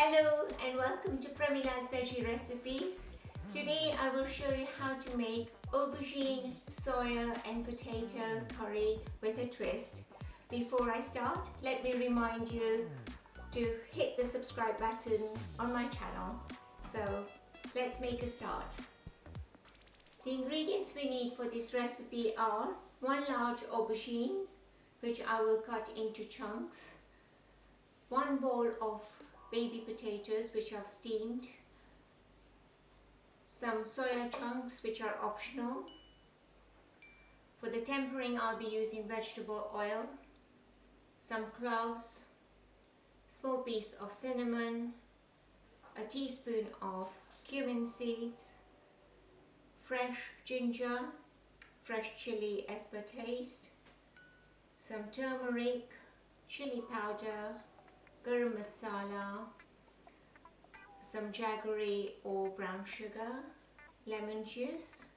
Hello and welcome to Premila's Veggie Recipes. Today I will show you how to make aubergine, soya and potato curry with a twist. Before I start, let me remind you to hit the subscribe button on my channel. So let's make a start. The ingredients we need for this recipe are 1 large aubergine, which I will cut into chunks, 1 bowl of baby potatoes which I've steamed, some soya chunks which are optional. For the tempering I'll be using vegetable oil, some cloves, small piece of cinnamon, a teaspoon of cumin seeds, fresh ginger, fresh chilli as per taste, some turmeric, chilli powder, Garam Masala, some Jaggery or brown sugar, lemon juice.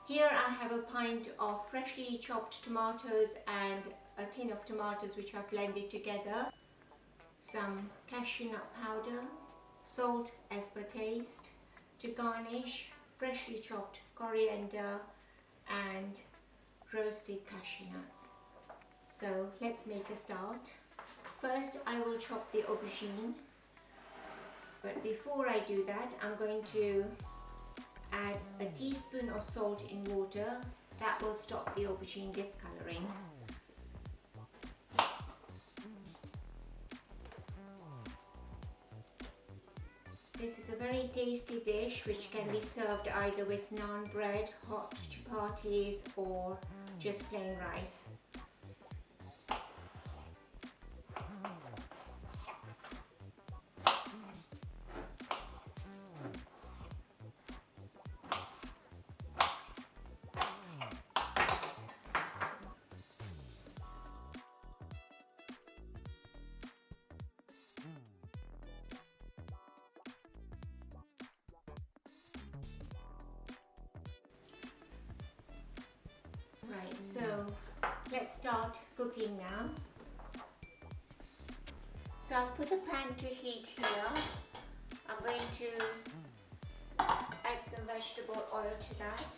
Here I have a pint of freshly chopped tomatoes and a tin of tomatoes which I've blended together, some cashew nut powder, salt as per taste, to garnish freshly chopped coriander and roasted cashew nuts. So let's make a start. First I will chop the aubergine, but before I do that I'm going to add a teaspoon of salt in water. That will stop the aubergine discoloring. This is a very tasty dish which can be served either with naan bread, hot chapatis or just plain rice. Right, so let's start cooking now. So I'll put a pan to heat here. I'm going to add some vegetable oil to that.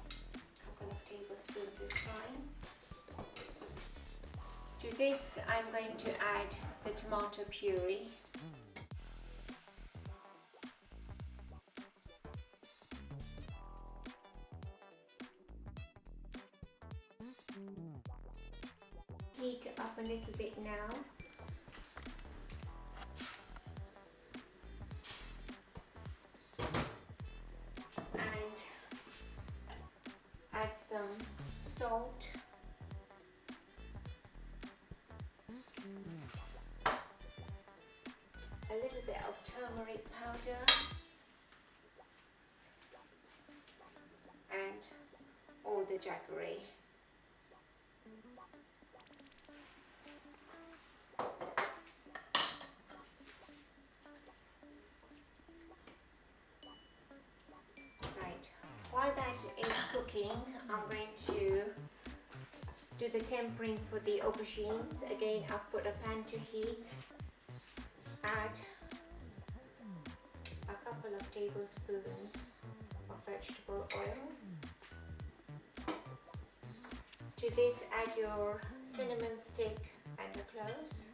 A couple of tablespoons is fine. To this I'm going to add the tomato puree. Heat up a little bit now. And add some salt. A little bit of turmeric powder. And all the Jaggery. While that is cooking, I'm going to do the tempering for the aubergines. Again, I've put a pan to heat. Add a couple of tablespoons of vegetable oil. To this, add your cinnamon stick and the cloves.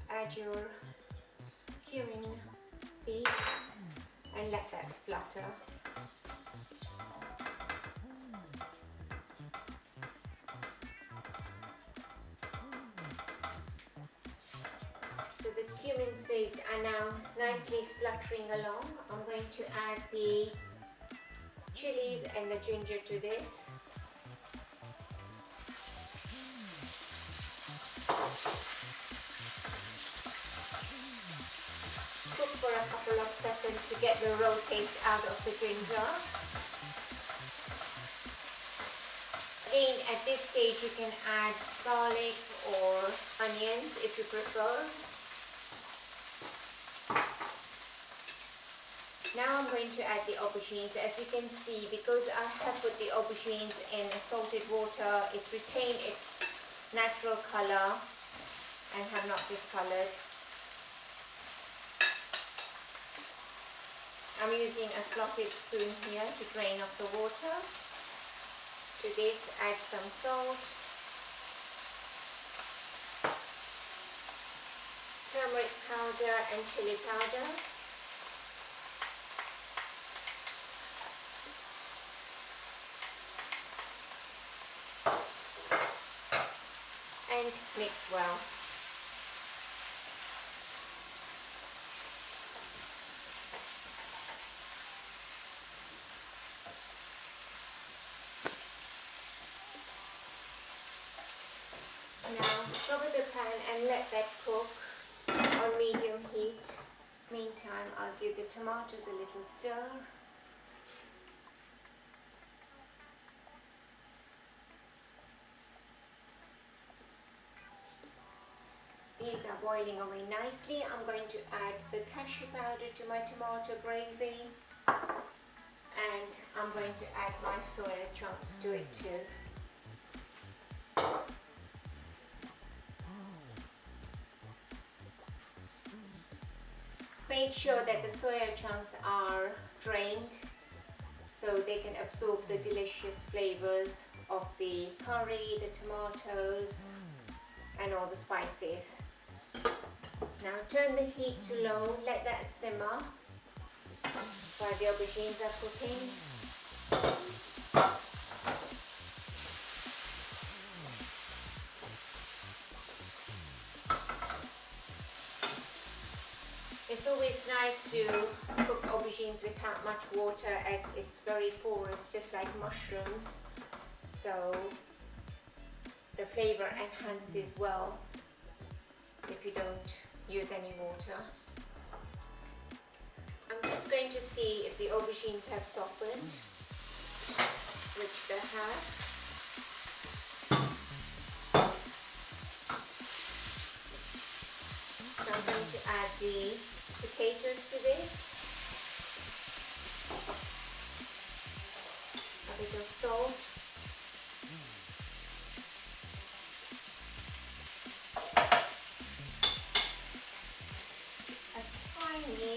Add your cumin seeds and let that splutter. So the cumin seeds are now nicely spluttering along. I'm going to add the chilies and the ginger to this. Cook for a couple of seconds to get the raw taste out of the ginger. Again, at this stage you can add garlic or onions if you prefer. Now I'm going to add the aubergines. As you can see, because I have put the aubergines in salted water, it's retained its natural colour and have not discoloured. I'm using a slotted spoon here to drain off the water. To this, add some salt, turmeric powder and chilli powder. And mix well. Now cover the pan and let that cook on medium heat. Meantime, I'll give the tomatoes a little stir. These are boiling away nicely. I'm going to add the cashew powder to my tomato gravy, and I'm going to add my soya chunks to it too. Make sure that the soya chunks are drained so they can absorb the delicious flavors of the curry, the tomatoes, and all the spices. Now turn the heat to low, let that simmer while the aubergines are cooking. It's always nice to cook aubergines without much water, as it's very porous, just like mushrooms, so the flavour enhances well if you don't use any water. I'm just going to see if the aubergines have softened, which they have. So I'm going to add the potatoes to this. A bit of salt. A tiny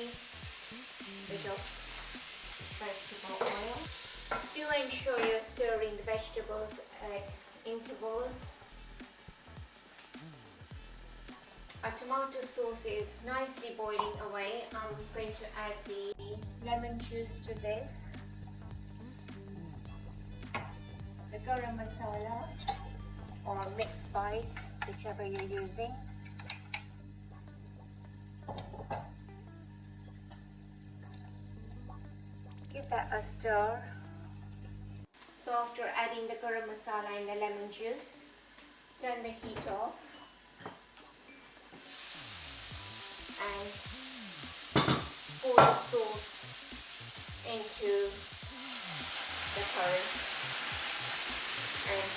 bit of vegetable oil. Do ensure you're stirring the vegetables at intervals. Our tomato sauce is nicely boiling away. I'm going to add the lemon juice to this, the Garam Masala or mixed spice, whichever you're using. Give that a stir. So after adding the Garam Masala and the lemon juice, turn the heat off and pour the sauce into the curry. And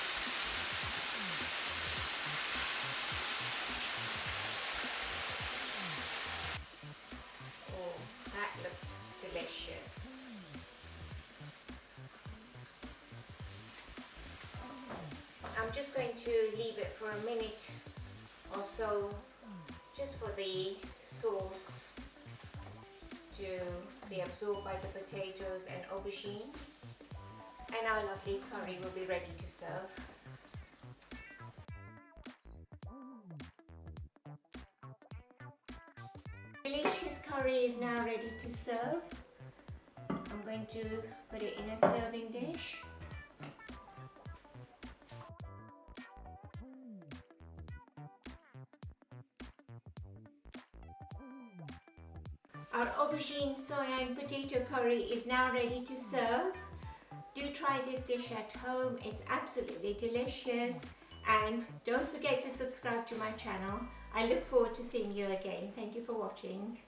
oh, that looks delicious. I'm just going to leave it for a minute or so, just for the sauce to be absorbed by the potatoes and aubergine, and our lovely curry will be ready to serve. Delicious curry is now ready to serve. I'm going to put it in a serving dish. Our aubergine, soya and potato curry is now ready to serve. Do try this dish at home, it's absolutely delicious, and don't forget to subscribe to my channel. I look forward to seeing you again. Thank you for watching.